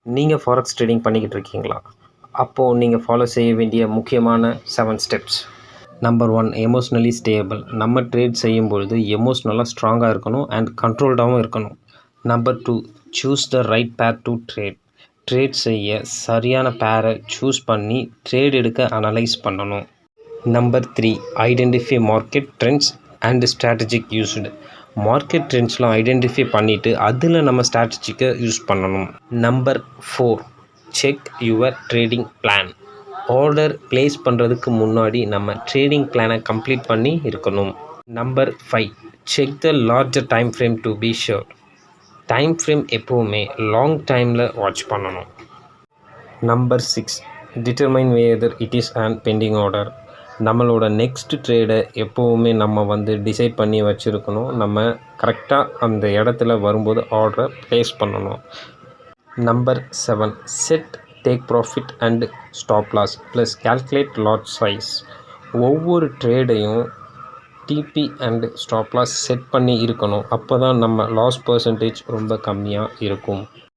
நீங்கள் forex trading பண்ணிக்கிட்டு இருக்கீங்களா? அப்போது நீங்கள் ஃபாலோ செய்ய வேண்டிய முக்கியமான 7 ஸ்டெப்ஸ். Number 1, emotionally stable. நம்ம ட்ரேட் செய்யும்பொழுது எமோஷ்னலாக ஸ்ட்ராங்காக இருக்கணும் அண்ட் கண்ட்ரோல்டாகவும் இருக்கணும். Number 2, choose the right pair to trade. Trade செய்ய சரியான பேரை சூஸ் பண்ணி ட்ரேட் எடுக்க அனலைஸ் பண்ணணும். Number 3, identify market trends and strategic used. Market ட்ரெண்ட்ஸ்லாம் ஐடென்டிஃபை பண்ணிவிட்டு அதில் நம்ம ஸ்ட்ராட்டஜிக்கை யூஸ் பண்ணணும். Number 4, check your trading plan. Order place பண்ணுறதுக்கு முன்னாடி நம்ம ட்ரேடிங் பிளானை கம்ப்ளீட் பண்ணி இருக்கணும். Number 5, check the larger time frame to be sure. Time frame எப்போவுமே லாங் டைமில் வாட்ச் பண்ணணும். Number 6, determine whether it is and bending order. நம்மளோட நெக்ஸ்ட் ட்ரேடை எப்போவுமே நம்ம டிசைட் பண்ணி வச்சுருக்கணும். நம்ம கரெக்டாக அந்த இடத்துல வரும்போது ஆர்டரை ப்ளேஸ் பண்ணணும். Number 7, set take profit and stop loss plus calculate lot size. ஒவ்வொரு ட்ரேடையும் TP and stop loss set பண்ணி இருக்கணும். அப்போ தான் நம்ம லாஸ் பர்சன்டேஜ் ரொம்ப கம்மியாக இருக்கும்.